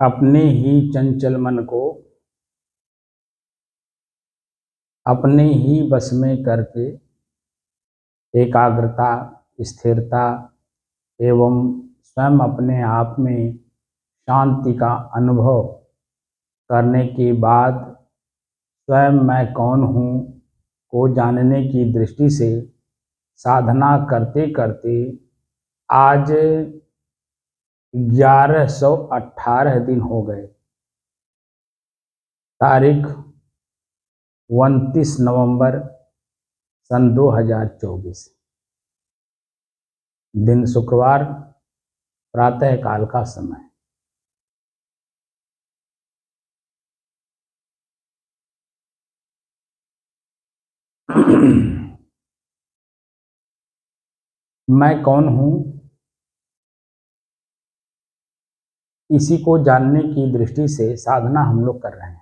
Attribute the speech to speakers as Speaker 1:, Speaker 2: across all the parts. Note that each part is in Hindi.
Speaker 1: अपने ही चंचल मन को अपने ही बस में करके एकाग्रता, स्थिरता एवं स्वयं अपने आप में शांति का अनुभव करने के बाद स्वयं मैं कौन हूँ को जानने की दृष्टि से साधना करते करते आज 1118 दिन हो गए। तारीख 29 नवंबर सन 2024, दिन शुक्रवार, प्रातः काल का समय। मैं कौन हूँ, इसी को जानने की दृष्टि से साधना हम लोग कर रहे हैं।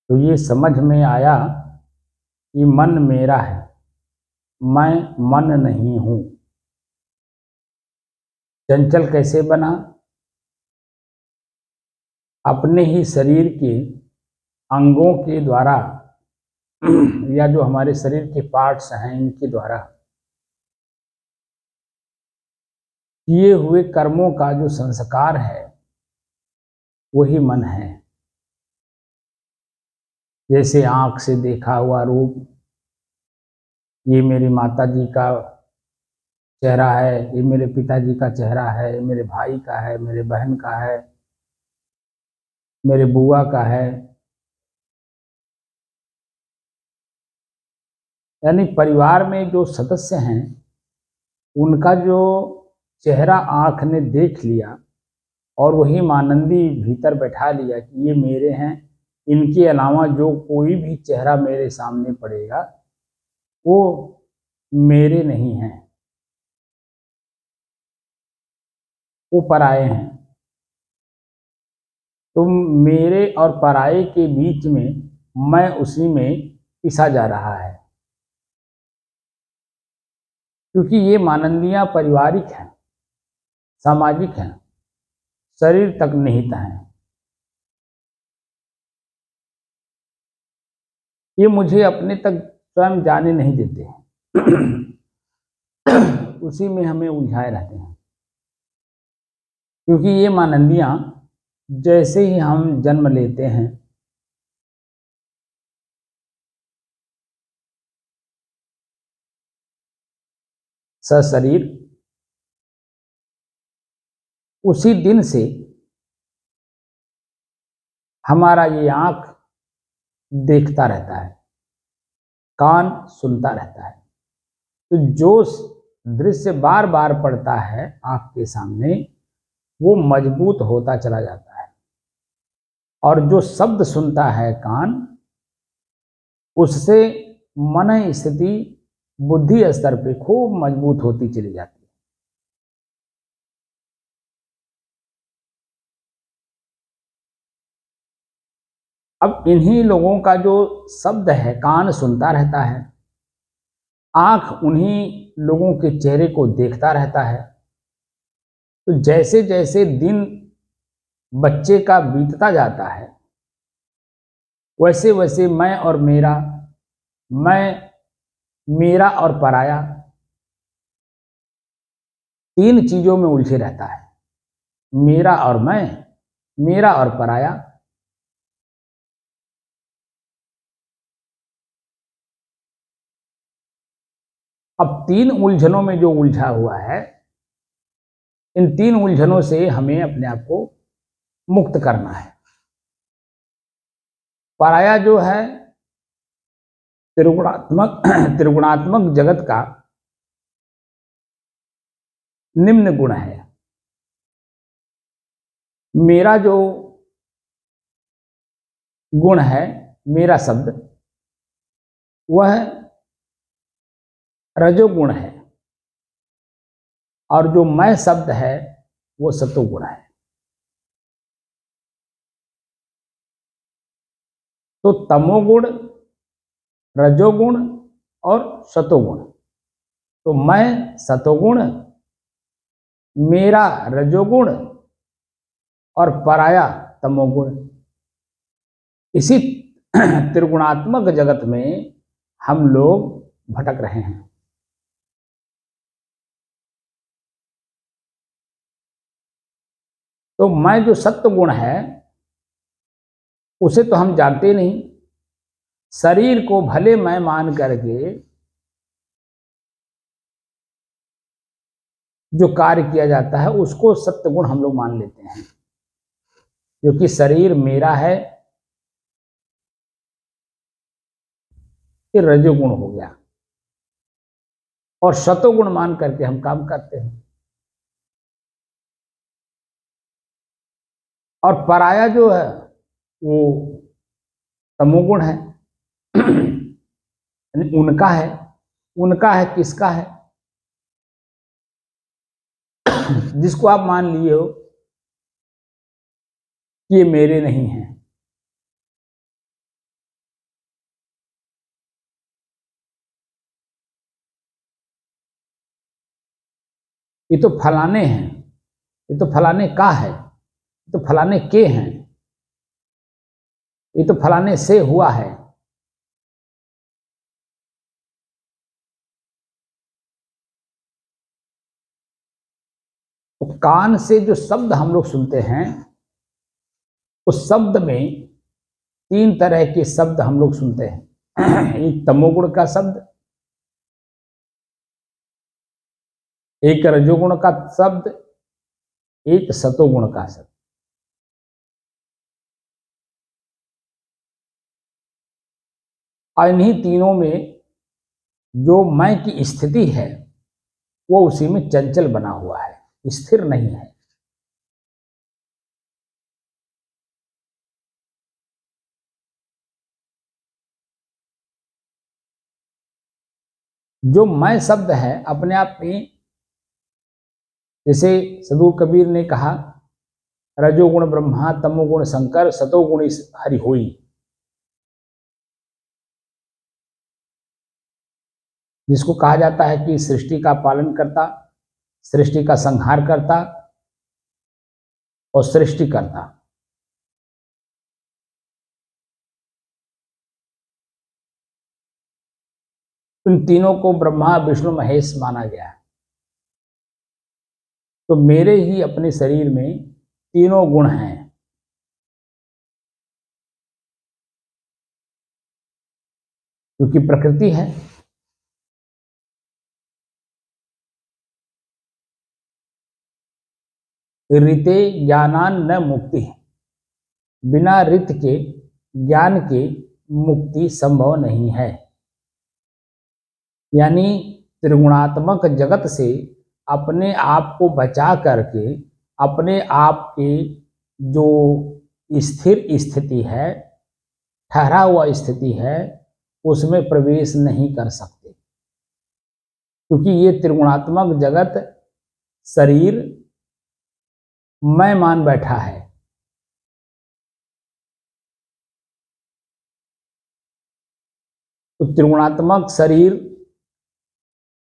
Speaker 1: तो ये समझ में आया कि मन मेरा है, मैं मन नहीं हूँ। चंचल कैसे बना? अपने ही शरीर के अंगों के द्वारा या जो हमारे शरीर के पार्ट्स हैं इनके द्वारा किए हुए कर्मों का जो संस्कार है वही मन है। जैसे आंख से देखा हुआ रूप, ये मेरी माता जी का चेहरा है, ये मेरे पिताजी का चेहरा है, मेरे भाई का है, मेरे बहन का है, मेरे बुआ का है, यानी परिवार में जो सदस्य हैं उनका जो चेहरा आंख ने देख लिया और वही मानंदी भीतर बैठा लिया कि ये मेरे हैं। इनके अलावा जो कोई भी चेहरा मेरे सामने पड़ेगा वो मेरे नहीं हैं, वो पराये हैं। तो मेरे और पराये के बीच में मैं उसी में पिसा जा रहा है, क्योंकि ये मानंदियां पारिवारिक हैं, सामाजिक हैं, शरीर तक निहित हैं। ये मुझे अपने तक स्वयं जाने नहीं देते हैं। उसी में हमें उलझाए रहते हैं, क्योंकि ये मानंदियां जैसे ही हम जन्म लेते हैं सशरीर, उसी दिन से हमारा ये आंख देखता रहता है, कान सुनता रहता है। तो जो दृश्य बार बार पड़ता है आंख के सामने वो मजबूत होता चला जाता है, और जो शब्द सुनता है कान, उससे मन स्थिति बुद्धि स्तर पे खूब मजबूत होती चली जाती है। अब इन्हीं लोगों का जो शब्द है कान सुनता रहता है, आंख उन्हीं लोगों के चेहरे को देखता रहता है। तो जैसे जैसे दिन बच्चे का बीतता जाता है वैसे वैसे मैं और मेरा, मैं मेरा और पराया, तीन चीजों में उलझे रहता है। मेरा और मैं, मेरा और पराया। अब तीन उलझनों में जो उलझा हुआ है, इन तीन उलझनों से हमें अपने आप को मुक्त करना है। पराया जो है त्रिगुणात्मक त्रिगुणात्मक जगत का निम्न गुण है। मेरा जो गुण है, मेरा शब्द, वह रजोगुण है, और जो मैं शब्द है वो सतोगुण है। तो तमोगुण, रजोगुण और सतोगुण। तो मैं सतोगुण मेरा रजोगुण और पराया तमोगुण। इसी त्रिगुणात्मक जगत में हम लोग भटक रहे हैं। तो मैं जो सत्व गुण है उसे तो हम जानते नहीं। शरीर को भले मैं मान करके जो कार्य किया जाता है उसको सत्य गुण हम लोग मान लेते हैं, क्योंकि शरीर मेरा है, ये रजोगुण हो गया, और सतोगुण मान करके हम काम करते हैं। और पराया जो है वो तमोगुण है। उनका है। उनका है किसका है? जिसको आप मान लिए हो कि ये मेरे नहीं है। ये तो फलाने हैं, ये तो फलाने का है, ये तो फलाने के हैं, ये तो फलाने से हुआ है। तो कान से जो शब्द हम लोग सुनते हैं उस शब्द में तीन तरह के शब्द हम लोग सुनते हैं। एक तमोगुण का शब्द, एक रजोगुण का शब्द, एक सतोगुण का शब्द। और इन्हीं तीनों में जो मैं की स्थिति है वो उसी में चंचल बना हुआ है, स्थिर नहीं है। जो मैं शब्द है अपने आप में, जैसे सदूर कबीर ने कहा, रजोगुण ब्रह्मा, तमोगुण शंकर, सतोगुण हरि होई। जिसको कहा जाता है कि सृष्टि का पालन करता, सृष्टि का संहार करता और सृष्टि करता। इन तीनों को ब्रह्मा विष्णु महेश माना गया है। तो मेरे ही अपने शरीर में तीनों गुण हैं। क्योंकि प्रकृति है। ऋते ज्ञानान न मुक्ति, बिना ऋत के ज्ञान के मुक्ति संभव नहीं है। यानी त्रिगुणात्मक जगत से अपने आप को बचा करके अपने आप के जो स्थिर स्थिति है, ठहरा हुआ स्थिति है, उसमें प्रवेश नहीं कर सकते। क्योंकि ये त्रिगुणात्मक जगत शरीर मैं मान बैठा है। तो त्रिगुणात्मक शरीर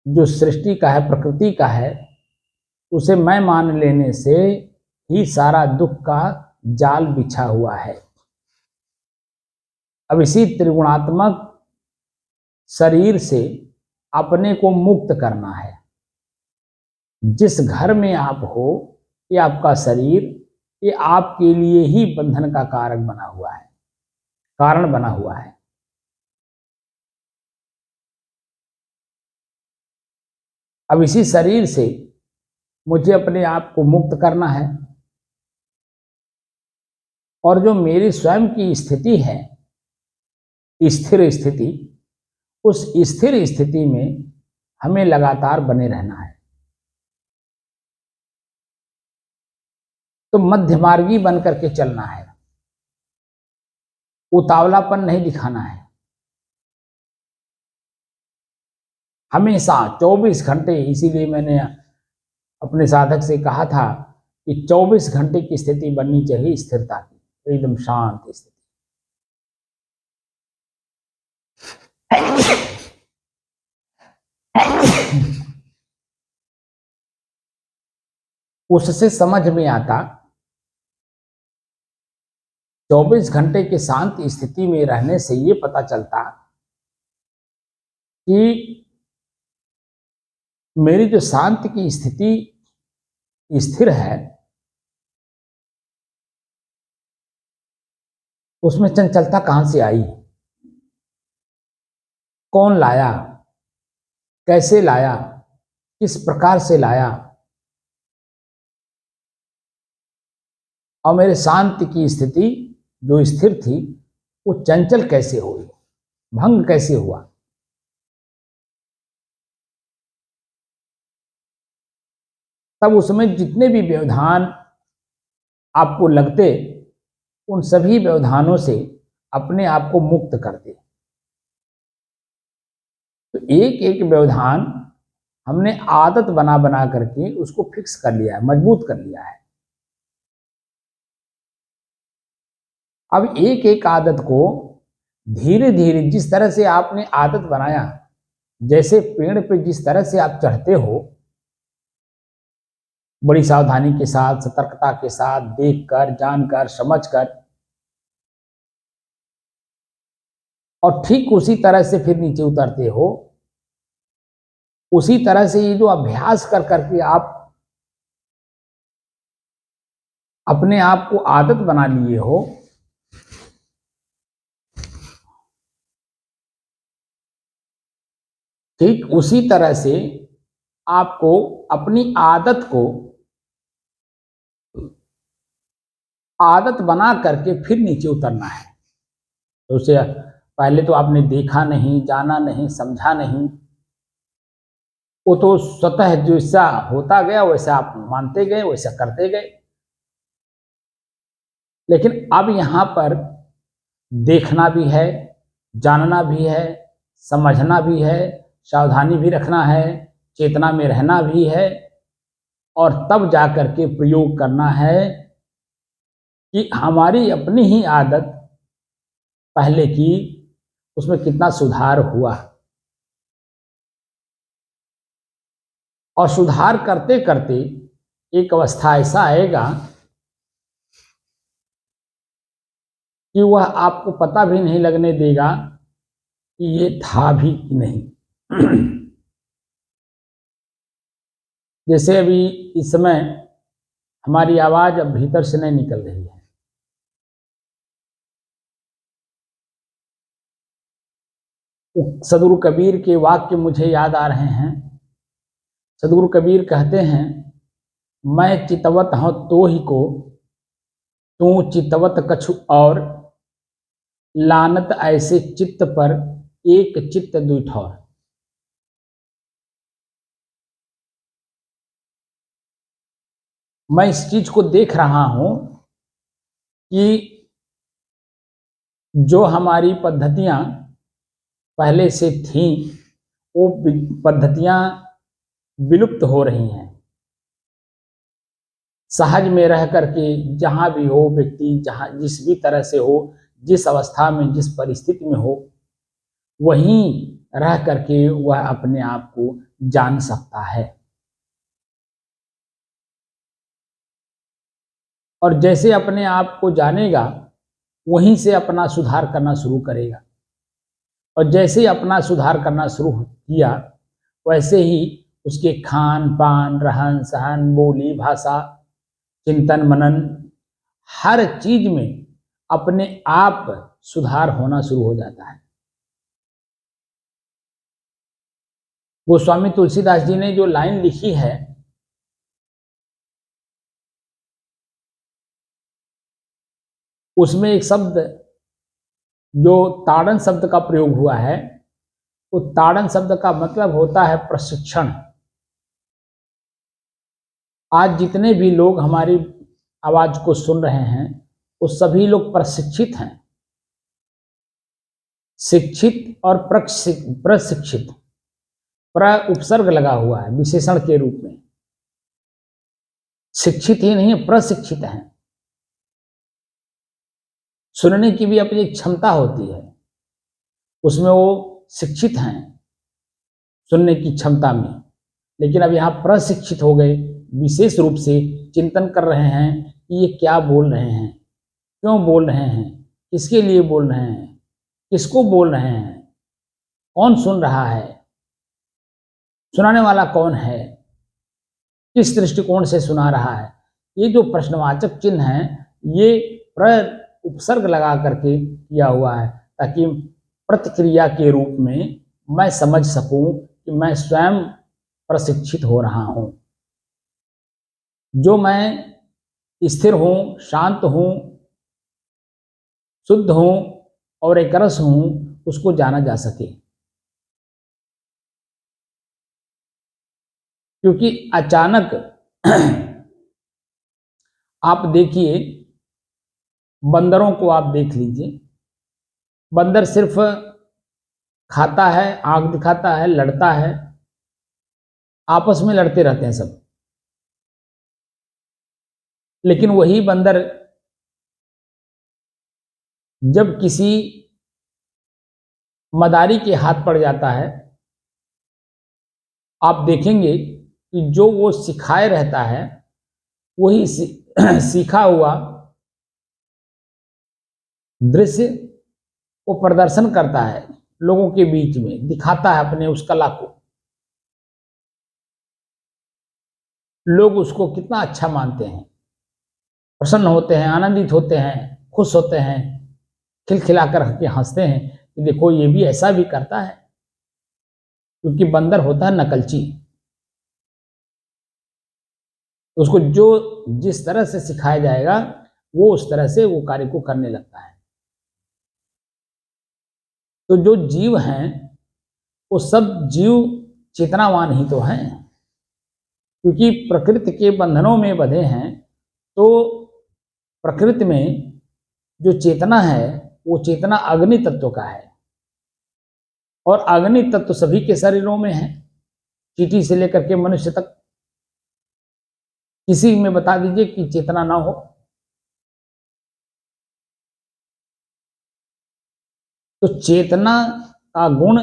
Speaker 1: जो सृष्टि का है, प्रकृति का है, उसे मैं मान लेने से ही सारा दुख का जाल बिछा हुआ है। अब इसी त्रिगुणात्मक शरीर से अपने को मुक्त करना है। जिस घर में आप हो, ये आपका शरीर, ये आपके लिए ही बंधन का कारक बना हुआ है, कारण बना हुआ है। अब इसी शरीर से मुझे अपने आप को मुक्त करना है। और जो मेरी स्वयं की स्थिति है, स्थिर स्थिति, उस स्थिर स्थिति में हमें लगातार बने रहना है। तो मध्यमार्गी बन करके चलना है, उतावलापन नहीं दिखाना है। हमेशा 24 घंटे, इसीलिए मैंने अपने साधक से कहा था कि 24 घंटे की स्थिति बननी चाहिए स्थिरता की, एकदम शांत स्थिति। उससे समझ में आता 24 घंटे के शांत स्थिति में रहने से ये पता चलता कि मेरी जो शांति की स्थिति स्थिर है उसमें चंचलता कहां से आई, कौन लाया, कैसे लाया, किस प्रकार से लाया, और मेरे शांति की स्थिति जो स्थिर थी वो चंचल कैसे हुई, भंग कैसे हुआ। तब उसमें जितने भी व्यवधान आपको लगते उन सभी व्यवधानों से अपने आप को मुक्त करते। तो एक एक व्यवधान हमने आदत बना बना करके उसको फिक्स कर लिया है, मजबूत कर लिया है। अब एक एक आदत को धीरे धीरे जिस तरह से आपने आदत बनाया, जैसे पेड़ पे जिस तरह से आप चढ़ते हो बड़ी सावधानी के साथ, सतर्कता के साथ, देखकर, जानकर, समझकर, और ठीक उसी तरह से फिर नीचे उतरते हो, उसी तरह से ये जो अभ्यास कर करके आप अपने आप को आदत बना लिए हो, ठीक उसी तरह से आपको अपनी आदत को आदत बना करके फिर नीचे उतरना है। तो उसे पहले तो आपने देखा नहीं, जाना नहीं, समझा नहीं, वो तो स्वतः जैसा होता गया वैसा आप मानते गए, वैसा करते गए। लेकिन अब यहां पर देखना भी है, जानना भी है, समझना भी है, सावधानी भी रखना है, चेतना में रहना भी है, और तब जाकर के प्रयोग करना है कि हमारी अपनी ही आदत पहले की उसमें कितना सुधार हुआ। और सुधार करते करते एक अवस्था ऐसा आएगा कि वह आपको पता भी नहीं लगने देगा कि ये था भी कि नहीं। जैसे अभी इस समय हमारी आवाज अब भीतर से नहीं निकल रही है, सदगुरु कबीर के वाक्य मुझे याद आ रहे हैं। सदगुरु कबीर कहते हैं, मैं चितवत हूं तो ही को, तू चितवत कछु और, लानत ऐसे चित्त पर एक चित्त दुई ठौर। मैं इस चीज को देख रहा हूं कि जो हमारी पद्धतियां पहले से थीं वो पद्धतियां विलुप्त हो रही हैं। सहज में रह करके जहां भी हो व्यक्ति, जहां जिस भी तरह से हो, जिस अवस्था में, जिस परिस्थिति में हो, वहीं रह करके वह अपने आप को जान सकता है। और जैसे अपने आप को जानेगा वहीं से अपना सुधार करना शुरू करेगा। और जैसे ही अपना सुधार करना शुरू किया वैसे ही उसके खान पान, रहन सहन, बोली भाषा, चिंतन मनन, हर चीज में अपने आप सुधार होना शुरू हो जाता है। गोस्वामी तुलसीदास जी ने जो लाइन लिखी है, उसमें एक शब्द जो ताड़न शब्द का प्रयोग हुआ है, वो ताड़न शब्द का मतलब होता है प्रशिक्षण। आज जितने भी लोग हमारी आवाज को सुन रहे हैं वो सभी लोग प्रशिक्षित हैं। शिक्षित और प्रशिक्षित, प्र उपसर्ग लगा हुआ है विशेषण के रूप में। शिक्षित ही नहीं, प्रशिक्षित हैं। सुनने की भी अपनी क्षमता होती है, उसमें वो शिक्षित हैं सुनने की क्षमता में, लेकिन अब यहाँ प्रशिक्षित हो गए विशेष रूप से चिंतन कर रहे हैं कि ये क्या बोल रहे हैं, क्यों बोल रहे हैं, किसके लिए बोल रहे हैं, किसको बोल रहे हैं, कौन सुन रहा है, सुनाने वाला कौन है, किस दृष्टिकोण से सुना रहा है। ये जो प्रश्नवाचक चिन्ह है ये उपसर्ग लगा करके किया हुआ है ताकि प्रतिक्रिया के रूप में मैं समझ सकूं कि मैं स्वयं प्रशिक्षित हो रहा हूं। जो मैं स्थिर हूं, शांत हूं, शुद्ध हूं और एकरस हूं, उसको जाना जा सके। क्योंकि अचानक आप देखिए, बंदरों को आप देख लीजिए, बंदर सिर्फ खाता है, आंख दिखाता है, लड़ता है, आपस में लड़ते रहते हैं सब। लेकिन वही बंदर जब किसी मदारी के हाथ पड़ जाता है, आप देखेंगे कि जो वो सिखाए रहता है वही सीखा हुआ दृश्य वो प्रदर्शन करता है, लोगों के बीच में दिखाता है अपने उस कला को। लोग उसको कितना अच्छा मानते हैं, प्रसन्न होते हैं, आनंदित होते हैं, खुश होते हैं, खिलखिलाकर के हंसते हैं कि देखो ये भी ऐसा भी करता है। क्योंकि बंदर होता है नकलची, उसको जो जिस तरह से सिखाया जाएगा वो उस तरह से वो कार्य को करने लगता है। तो जो जीव हैं वो सब जीव चेतनावान ही तो हैं, क्योंकि प्रकृति के बंधनों में बंधे हैं। तो प्रकृति में जो चेतना है वो चेतना अग्नि तत्व का है, और अग्नि तत्व सभी के शरीरों में है, चींटी से लेकर के मनुष्य तक। किसी में बता दीजिए कि चेतना ना हो। तो चेतना का गुण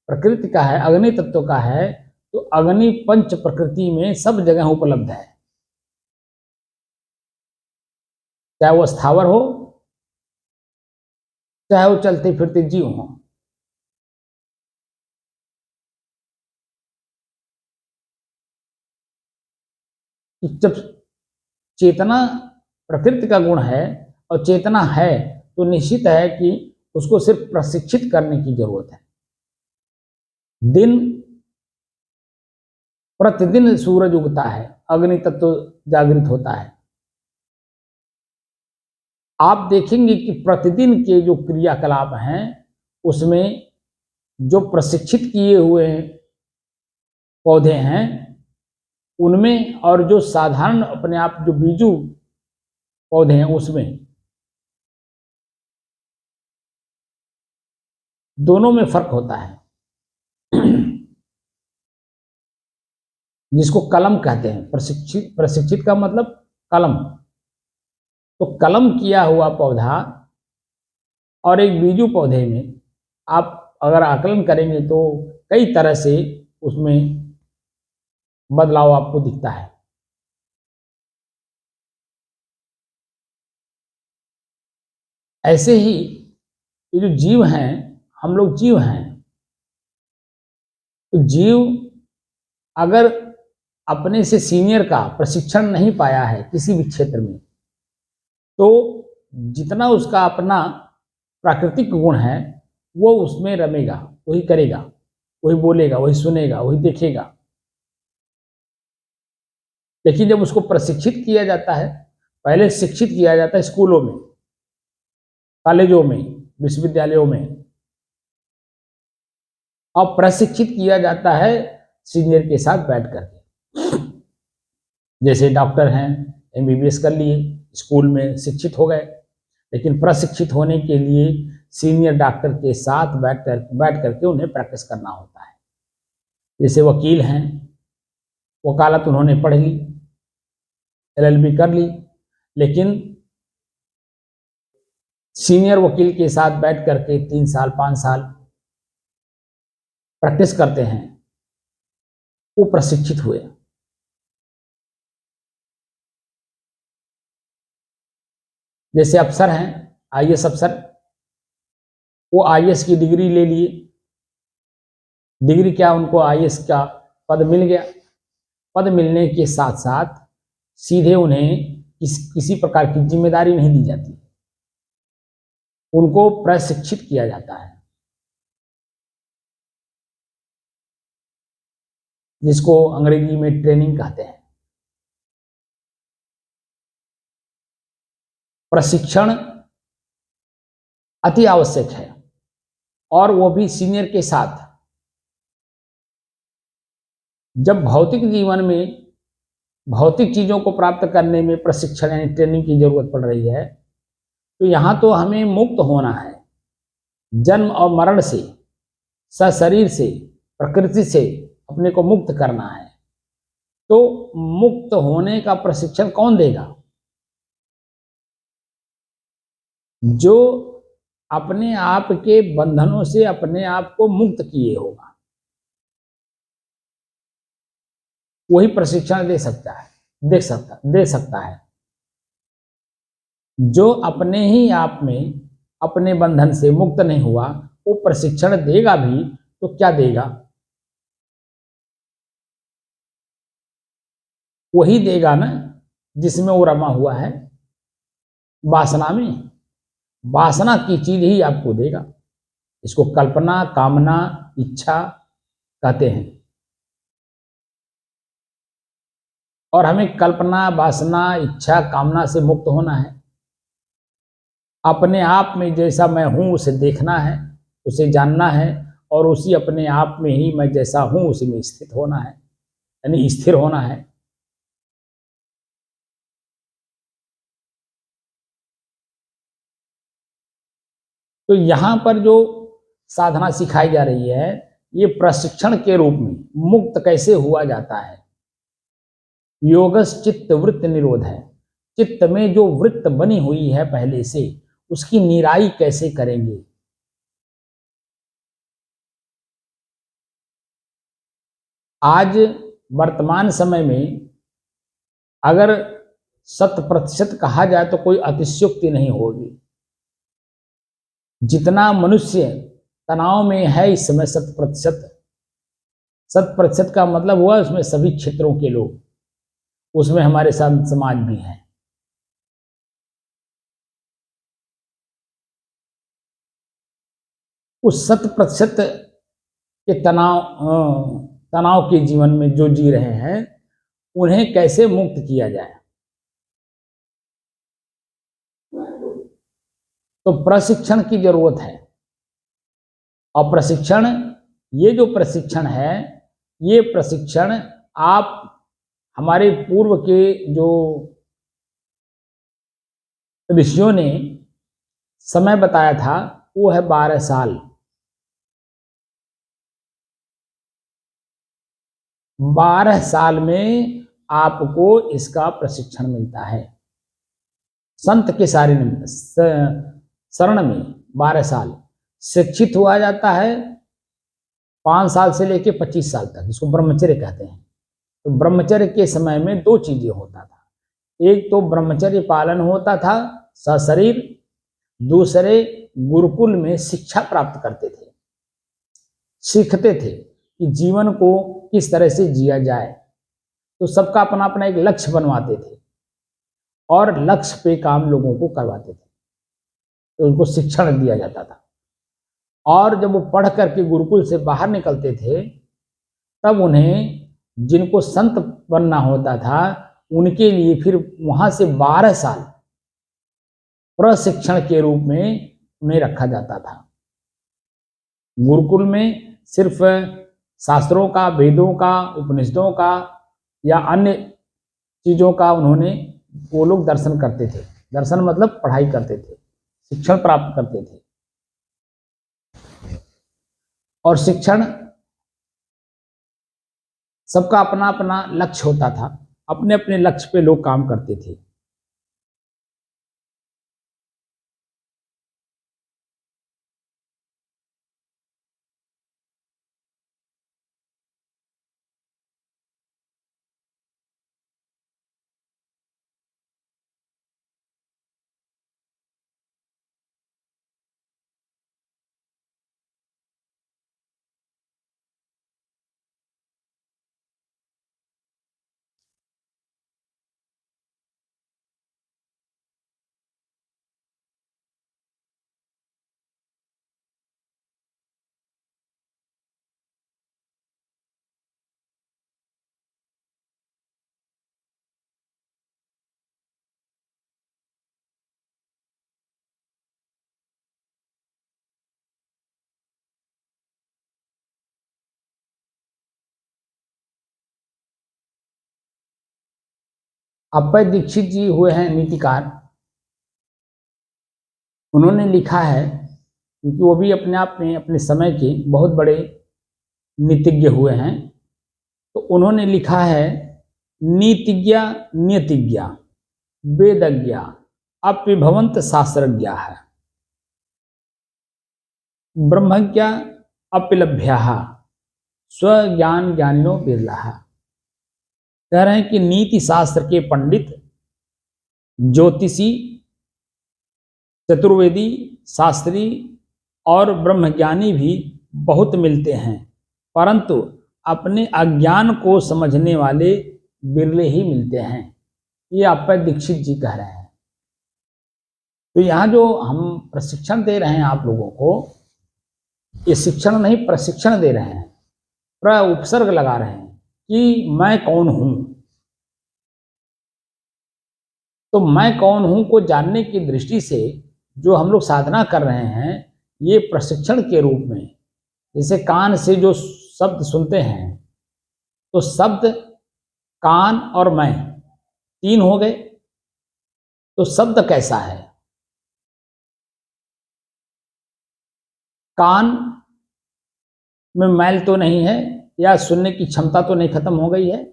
Speaker 1: प्रकृति का है, अग्नि तत्व का है। तो अग्नि पंच प्रकृति में सब जगह उपलब्ध है, चाहे वो स्थावर हो, चाहे वो चलते फिरते जीव हो। जब चेतना प्रकृति का गुण है और चेतना है तो निश्चित है कि उसको सिर्फ प्रशिक्षित करने की जरूरत है। दिन प्रतिदिन सूरज उगता है, अग्नि तत्व जागृत होता है। आप देखेंगे कि प्रतिदिन के जो क्रियाकलाप हैं उसमें जो प्रशिक्षित किए हुए पौधे हैं उनमें, और जो साधारण अपने आप जो बीजू पौधे हैं उसमें, दोनों में फर्क होता है। जिसको कलम कहते हैं, प्रशिक्षित प्रशिक्षित का मतलब कलम। तो कलम किया हुआ पौधा और एक बीजू पौधे में आप अगर आकलन करेंगे तो कई तरह से उसमें बदलाव आपको दिखता है। ऐसे ही ये जो जीव हैं, हम लोग जीव हैं, तो जीव अगर अपने से सीनियर का प्रशिक्षण नहीं पाया है किसी भी क्षेत्र में, तो जितना उसका अपना प्राकृतिक गुण है वो उसमें रमेगा, वही करेगा, वही बोलेगा, वही सुनेगा, वही देखेगा। लेकिन जब उसको प्रशिक्षित किया जाता है, पहले शिक्षित किया जाता है स्कूलों में, कॉलेजों में, विश्वविद्यालयों में, और प्रशिक्षित किया जाता है सीनियर के साथ बैठ करके। जैसे डॉक्टर हैं, एमबीबीएस कर लिए, स्कूल में शिक्षित हो गए, लेकिन प्रशिक्षित होने के लिए सीनियर डॉक्टर के साथ बैठ करके उन्हें प्रैक्टिस करना होता है। जैसे वकील हैं, वकालत उन्होंने पढ़ ली, एलएलबी कर ली, लेकिन सीनियर वकील के साथ बैठ करके 3 साल 5 साल प्रैक्टिस करते हैं, वो प्रशिक्षित हुए। जैसे अफसर हैं, आईएएस अफसर, वो आईएएस की डिग्री ले लिए, डिग्री क्या, उनको आईएएस का पद मिल गया। पद मिलने के साथ साथ सीधे उन्हें किसी प्रकार की जिम्मेदारी नहीं दी जाती, उनको प्रशिक्षित किया जाता है, जिसको अंग्रेजी में ट्रेनिंग कहते हैं। प्रशिक्षण अति आवश्यक है, और वो भी सीनियर के साथ। जब भौतिक जीवन में भौतिक चीजों को प्राप्त करने में प्रशिक्षण यानी ट्रेनिंग की जरूरत पड़ रही है, तो यहां तो हमें मुक्त होना है, जन्म और मरण से, सशरीर से, प्रकृति से अपने को मुक्त करना है। तो मुक्त होने का प्रशिक्षण कौन देगा? जो अपने आप के बंधनों से अपने आप को मुक्त किए होगा, वही प्रशिक्षण दे सकता है। जो अपने ही आप में अपने बंधन से मुक्त नहीं हुआ, वो प्रशिक्षण देगा भी तो क्या देगा? वही देगा ना जिसमें वो रमा हुआ है, वासना में। वासना की चीज ही आपको देगा। इसको कल्पना, कामना, इच्छा कहते हैं। और हमें कल्पना, वासना, इच्छा, कामना से मुक्त होना है। अपने आप में जैसा मैं हूं उसे देखना है, उसे जानना है, और उसी अपने आप में ही मैं जैसा हूं उसी में स्थित होना है, यानी स्थिर होना है। तो यहां पर जो साधना सिखाई जा रही है, ये प्रशिक्षण के रूप में मुक्त कैसे हुआ जाता है। योगस चित्त वृत्त निरोध है। चित्त में जो वृत्त बनी हुई है पहले से, उसकी निराई कैसे करेंगे। आज वर्तमान समय में अगर 100% कहा जाए तो कोई अतिशयोक्ति नहीं होगी। जितना मनुष्य तनाव में है इस समय, 100%, 100% का मतलब हुआ उसमें सभी क्षेत्रों के लोग, उसमें हमारे साथ समाज भी हैं। उस 100% के तनाव के जीवन में जो जी रहे हैं, उन्हें कैसे मुक्त किया जाए। तो प्रशिक्षण की जरूरत है। और प्रशिक्षण, ये जो प्रशिक्षण है, ये प्रशिक्षण आप हमारे पूर्व के जो ऋषियों ने समय बताया था, वो है 12 साल। 12 साल में आपको इसका प्रशिक्षण मिलता है। संत के शरण में 12 साल शिक्षित हुआ जाता है। 5 साल से लेकर 25 साल तक, इसको ब्रह्मचर्य कहते हैं। तो ब्रह्मचर्य के समय में दो चीजें होता था। एक तो ब्रह्मचर्य पालन होता था सशरीर, दूसरे गुरुकुल में शिक्षा प्राप्त करते थे, सीखते थे कि जीवन को किस तरह से जिया जाए। तो सबका अपना अपना एक लक्ष्य बनवाते थे, और लक्ष्य पे काम लोगों को करवाते थे, तो उनको शिक्षण दिया जाता था। और जब वो पढ़ करके गुरुकुल से बाहर निकलते थे, तब उन्हें, जिनको संत बनना होता था, उनके लिए फिर वहां से 12 साल प्रशिक्षण के रूप में उन्हें रखा जाता था। गुरुकुल में सिर्फ शास्त्रों का, वेदों का, उपनिषदों का या अन्य चीजों का उन्होंने, वो लोग दर्शन करते थे। दर्शन मतलब पढ़ाई करते थे, शिक्षण प्राप्त करते थे। और शिक्षण, सबका अपना अपना लक्ष्य होता था, अपने अपने लक्ष्य पे लोग काम करते थे। अप्पय दीक्षित जी हुए हैं नीतिकार। उन्होंने लिखा है, क्योंकि वो भी अपने आप में अपने समय के बहुत बड़े नीतिज्ञ हुए हैं, तो उन्होंने लिखा है, नीतिज्ञ नियतिज्ञ वेदज्ञ अप्यभवंत शास्त्रज्ञा है, ब्रह्मज्ञ अप्यलभ्या स्वज्ञान ज्ञानिनो बिरला। कह रहे हैं कि नीति शास्त्र के पंडित, ज्योतिषी, चतुर्वेदी, शास्त्री और ब्रह्मज्ञानी भी बहुत मिलते हैं, परंतु अपने अज्ञान को समझने वाले बिरले ही मिलते हैं। ये अप्पय दीक्षित जी कह रहे हैं। तो यहाँ जो हम प्रशिक्षण दे रहे हैं आप लोगों को, ये शिक्षण नहीं प्रशिक्षण दे रहे हैं, उपसर्ग लगा रहे हैं कि मैं कौन हूं। तो मैं कौन हूं को जानने की दृष्टि से जो हम लोग साधना कर रहे हैं, ये प्रशिक्षण के रूप में, जैसे कान से जो शब्द सुनते हैं, तो शब्द कान और मैं तीन हो गए। तो शब्द कैसा है? कान में मैल तो नहीं है, या सुनने की क्षमता तो नहीं खत्म हो गई है।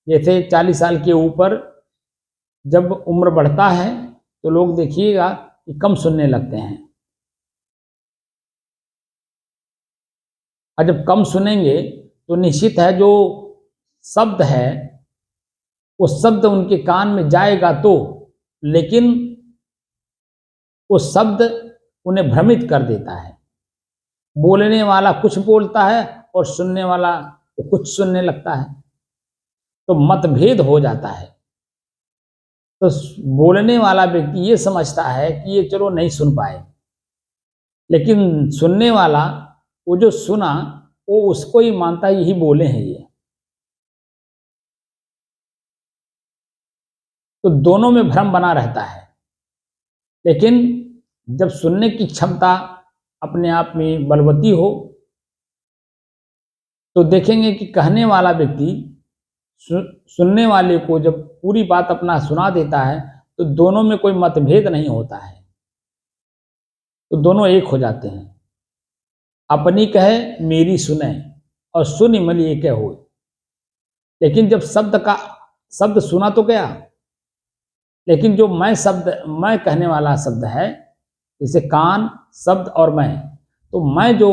Speaker 1: जैसे 40 साल के ऊपर जब उम्र बढ़ता है तो लोग देखिएगा कि कम सुनने लगते हैं, और जब कम सुनेंगे तो निश्चित है जो शब्द है वो शब्द उनके कान में जाएगा तो, लेकिन वो शब्द उन्हें भ्रमित कर देता है। बोलने वाला कुछ बोलता है और सुनने वाला वो कुछ सुनने लगता है, तो मतभेद हो जाता है। तो बोलने वाला व्यक्ति ये समझता है कि ये चलो नहीं सुन पाए, लेकिन सुनने वाला वो जो सुना वो उसको ही मानता है यही बोले हैं ये। तो दोनों में भ्रम बना रहता है। लेकिन जब सुनने की क्षमता अपने आप में बलवती हो तो देखेंगे कि कहने वाला व्यक्ति सुनने वाले को जब पूरी बात अपना सुना देता है तो दोनों में कोई मतभेद नहीं होता है, तो दोनों एक हो जाते हैं। अपनी कहे मेरी सुने और सुन मल एक हो। लेकिन जब शब्द सुना तो गया, लेकिन जो मैं कहने वाला शब्द है, जैसे कान शब्द और मैं, तो मैं जो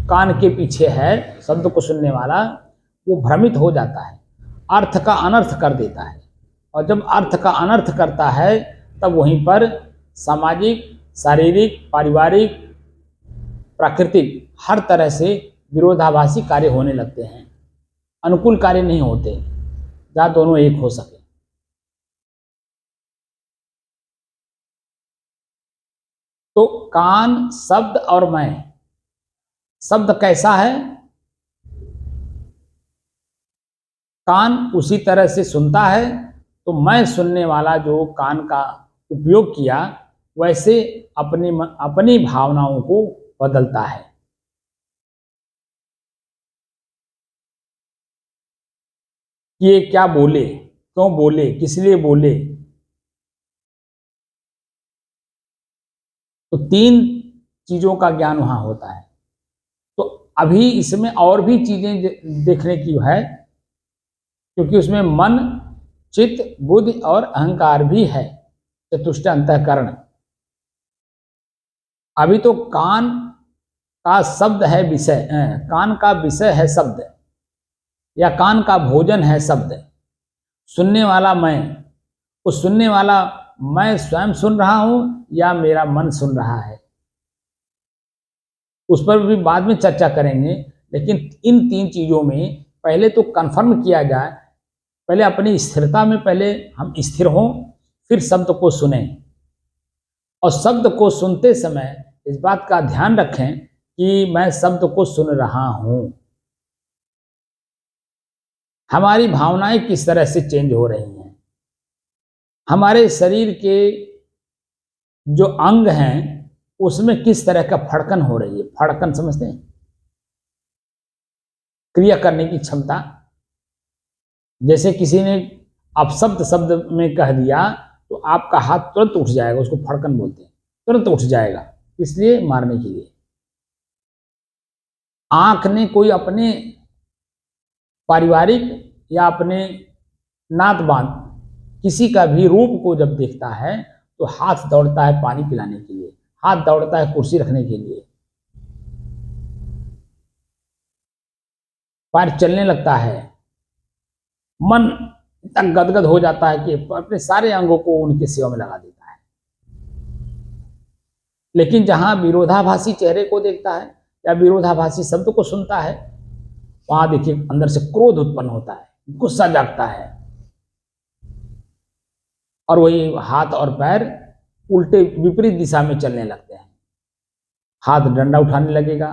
Speaker 1: कान के पीछे है शब्द को सुनने वाला, वो भ्रमित हो जाता है, अर्थ का अनर्थ कर देता है। और जब अर्थ का अनर्थ करता है तब वहीं पर सामाजिक, शारीरिक, पारिवारिक, प्राकृतिक हर तरह से विरोधाभासी कार्य होने लगते हैं, अनुकूल कार्य नहीं होते जहाँ दोनों एक हो सके। तो कान शब्द और मैं, शब्द कैसा है? कान उसी तरह से सुनता है, तो मैं सुनने वाला जो कान का उपयोग किया वैसे अपनी भावनाओं को बदलता है। ये क्या बोले, क्यों बोले, किस लिए बोले, तो तीन चीजों का ज्ञान वहां होता है। तो अभी इसमें और भी चीजें देखने की है, क्योंकि उसमें मन, चित्त, बुद्धि और अहंकार भी है, चतुष्ट अंतःकरण। अभी तो कान का शब्द है विषय, कान का विषय है शब्द, या कान का भोजन है शब्द। सुनने वाला मैं, वो सुनने वाला मैं स्वयं सुन रहा हूं या मेरा मन सुन रहा है, उस पर भी बाद में चर्चा करेंगे। लेकिन इन तीन चीजों में पहले तो कंफर्म किया जाए, पहले अपनी स्थिरता में पहले हम स्थिर हों, फिर शब्द को सुने। और शब्द को सुनते समय इस बात का ध्यान रखें कि मैं शब्द को सुन रहा हूं। हमारी भावनाएं किस तरह से चेंज हो रही हैं, हमारे शरीर के जो अंग हैं उसमें किस तरह का फड़कन हो रही है। फड़कन समझते हैं? क्रिया करने की क्षमता। जैसे किसी ने आप शब्द शब्द में कह दिया तो आपका हाथ तुरंत उठ जाएगा, उसको फड़कन बोलते हैं, तुरंत उठ जाएगा, इसलिए मारने के लिए। आंख ने कोई अपने पारिवारिक या अपने नात बांध किसी का भी रूप को जब देखता है तो हाथ दौड़ता है पानी पिलाने के लिए, हाथ दौड़ता है कुर्सी रखने के लिए, पैर चलने लगता है, मन इतना गदगद हो जाता है कि अपने सारे अंगों को उनकी सेवा में लगा देता है। लेकिन जहां विरोधाभासी चेहरे को देखता है या विरोधाभासी शब्द को सुनता है, वहां देखिए अंदर से क्रोध उत्पन्न होता है, गुस्सा जागता है, और वही हाथ और पैर उल्टे विपरीत दिशा में चलने लगते हैं। हाथ डंडा उठाने लगेगा,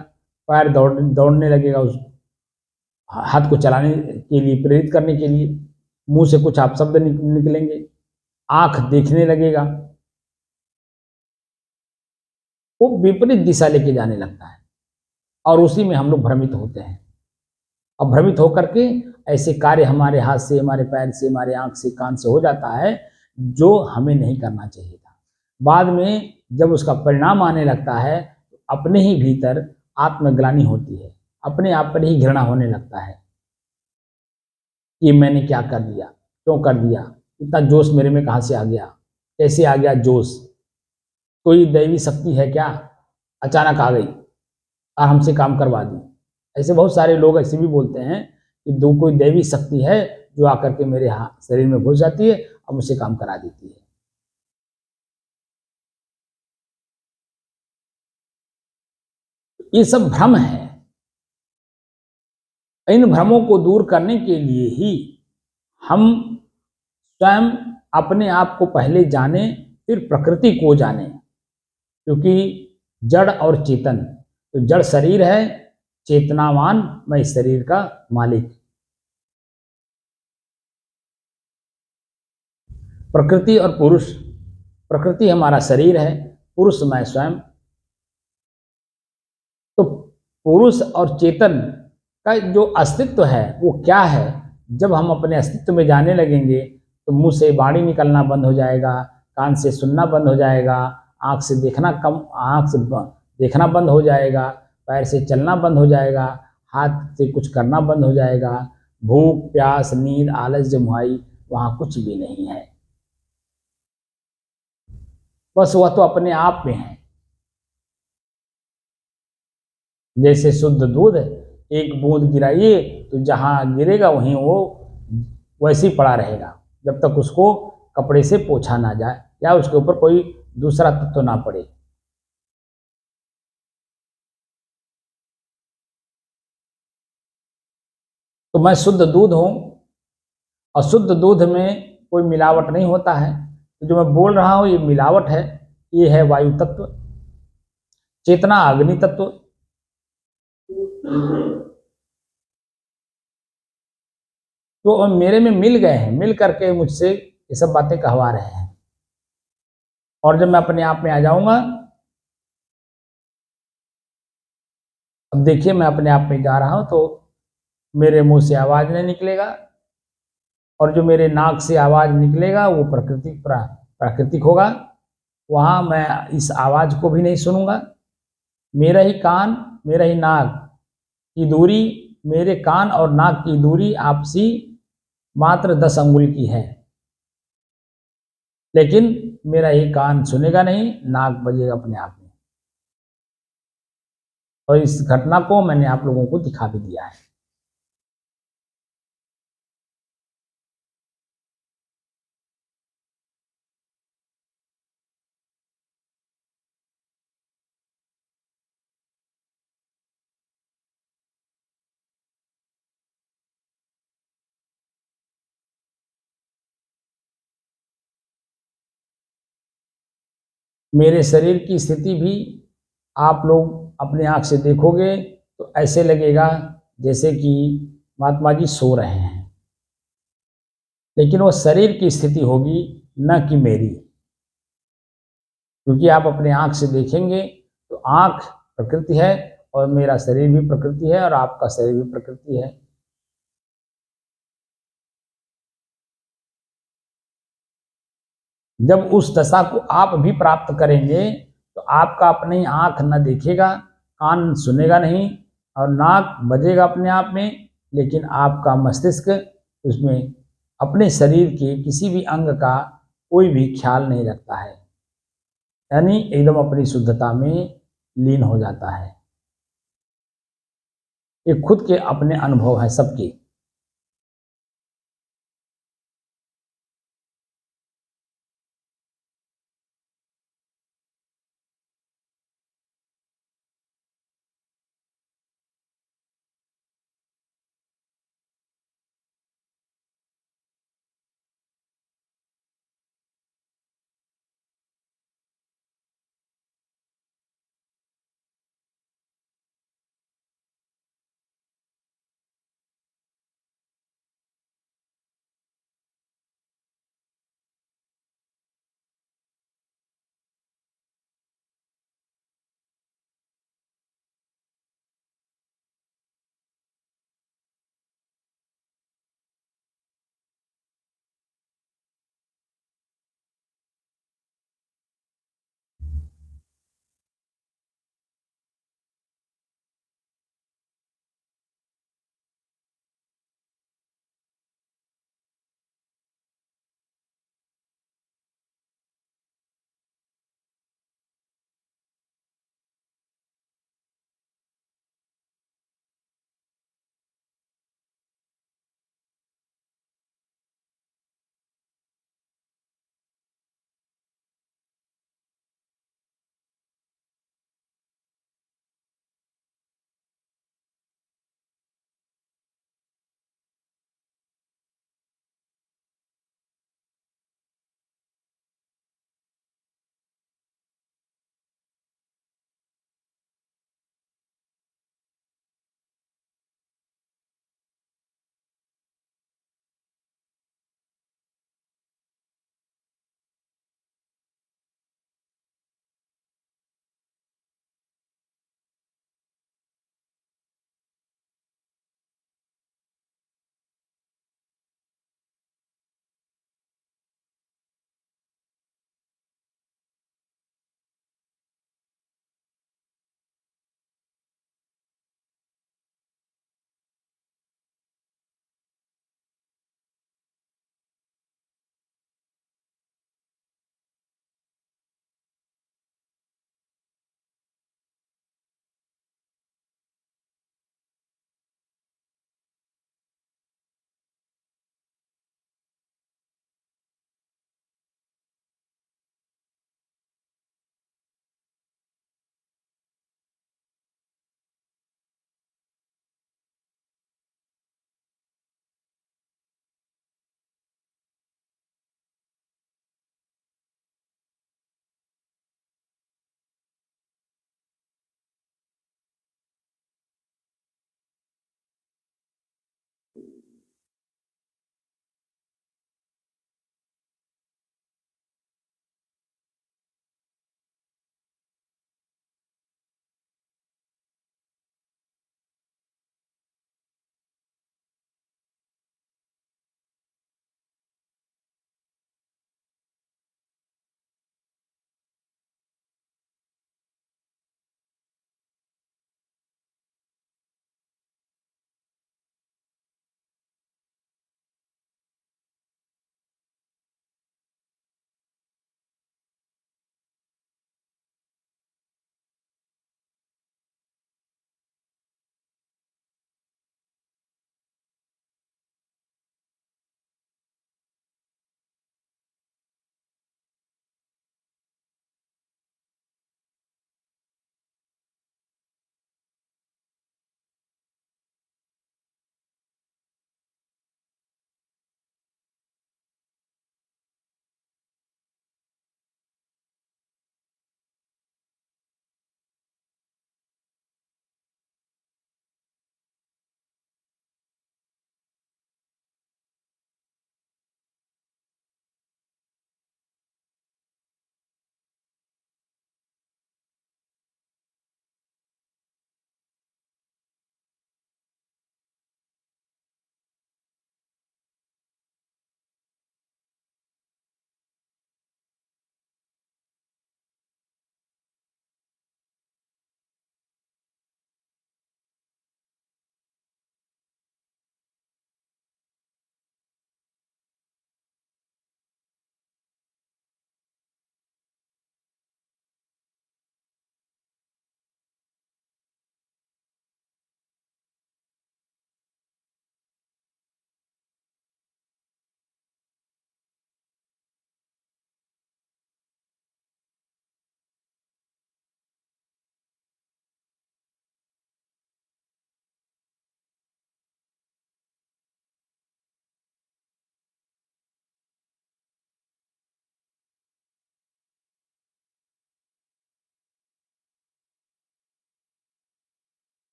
Speaker 1: पैर दौड़ने लगेगा, उस हाथ को चलाने के लिए, प्रेरित करने के लिए, मुंह से कुछ आप शब्द निकलेंगे, आंख देखने लगेगा, वो विपरीत दिशा लेके जाने लगता है, और उसी में हम लोग भ्रमित होते हैं। अब भ्रमित होकर के ऐसे कार्य हमारे हाथ से, हमारे पैर से, हमारे आंख से, कान से हो जाता है जो हमें नहीं करना चाहिए था। बाद में जब उसका परिणाम आने लगता है तो अपने ही भीतर आत्मग्लानि होती है, अपने आप पर ही घृणा होने लगता है कि मैंने क्या कर दिया, क्यों कर दिया, इतना जोश मेरे में कहाँ से आ गया, कैसे आ गया जोश, कोई दैवी शक्ति है क्या, अचानक आ गई और हमसे काम करवा दी। ऐसे बहुत सारे लोग ऐसे भी बोलते हैं कि दो कोई दैवी शक्ति है जो आकर के मेरे शरीर में घुस जाती है और मुझसे काम करा देती है। ये सब भ्रम है। इन भ्रमों को दूर करने के लिए ही हम स्वयं अपने आप को पहले जाने, फिर प्रकृति को जाने, क्योंकि जड़ और चेतन, तो जड़ शरीर है, चेतनावान मैं इस शरीर का मालिक। प्रकृति और पुरुष, प्रकृति हमारा शरीर है, पुरुष मैं स्वयं। तो पुरुष और चेतन का जो अस्तित्व है वो क्या है, जब हम अपने अस्तित्व में जाने लगेंगे तो मुंह से वाणी निकलना बंद हो जाएगा, कान से सुनना बंद हो जाएगा, आँख से देखना बंद हो जाएगा, पैर से चलना बंद हो जाएगा, हाथ से कुछ करना बंद हो जाएगा, भूख प्यास नींद आलस जमुआई वहाँ कुछ भी नहीं है, बस वह तो अपने आप में है। जैसे शुद्ध दूध एक बूंद गिराइए तो जहां गिरेगा वहीं वो वैसे ही पड़ा रहेगा जब तक उसको कपड़े से पोंछा ना जाए या उसके ऊपर कोई दूसरा तत्व ना पड़े। तो मैं शुद्ध दूध हूं और शुद्ध दूध में कोई मिलावट नहीं होता है। तो जो मैं बोल रहा हूं ये मिलावट है, ये है वायु तत्व, चेतना अग्नि तत्व। तो मेरे में मिल गए हैं, मिल करके मुझसे ये सब बातें कहवा रहे हैं। और जब मैं अपने आप में आ जाऊंगा, अब देखिए मैं अपने आप में जा रहा हूं तो मेरे मुंह से आवाज नहीं निकलेगा, और जो मेरे नाक से आवाज निकलेगा वो प्राकृतिक होगा। वहां मैं इस आवाज को भी नहीं सुनूंगा। मेरा ही कान, मेरा ही नाक की दूरी, मेरे कान और नाक की दूरी आपसी मात्र 10 अंगुल की है, लेकिन मेरा ही कान सुनेगा नहीं, नाक बजेगा अपने आप में। और इस घटना को मैंने आप लोगों को दिखा भी दिया है। मेरे शरीर की स्थिति भी आप लोग अपने आँख से देखोगे तो ऐसे लगेगा जैसे कि महात्मा जी सो रहे हैं, लेकिन वो शरीर की स्थिति होगी, न कि मेरी। क्योंकि आप अपने आँख से देखेंगे तो आँख प्रकृति है और मेरा शरीर भी प्रकृति है और आपका शरीर भी प्रकृति है। जब उस दशा को आप भी प्राप्त करेंगे तो आपका अपनी आंख न देखेगा, कान सुनेगा नहीं और नाक बजेगा अपने आप में, लेकिन आपका मस्तिष्क उसमें अपने शरीर के किसी भी अंग का कोई भी ख्याल नहीं रखता है, यानी एकदम अपनी शुद्धता में लीन हो जाता है। ये खुद के अपने अनुभव हैं सबके।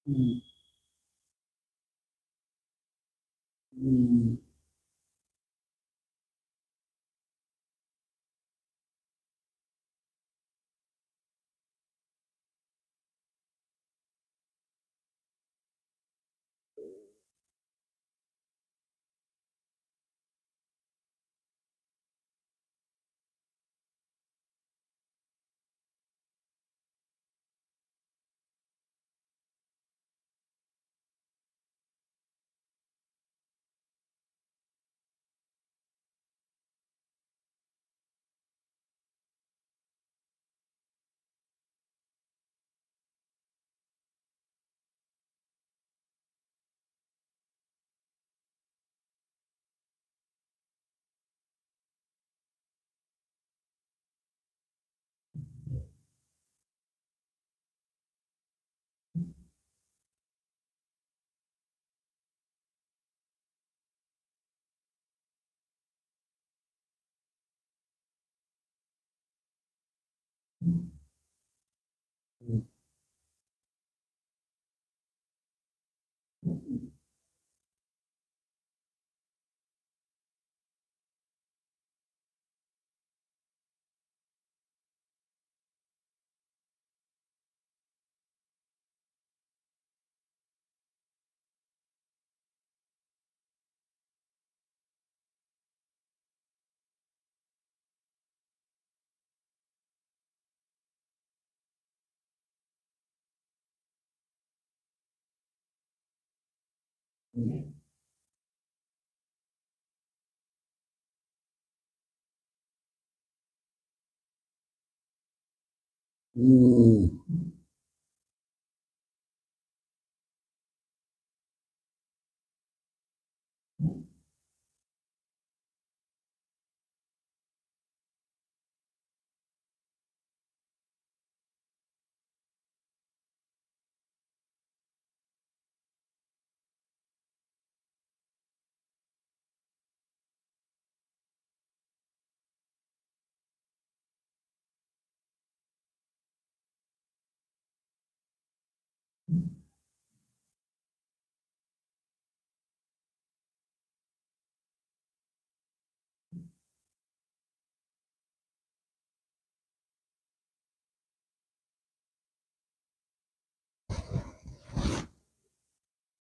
Speaker 1: हम्म, हम्म, हम्म।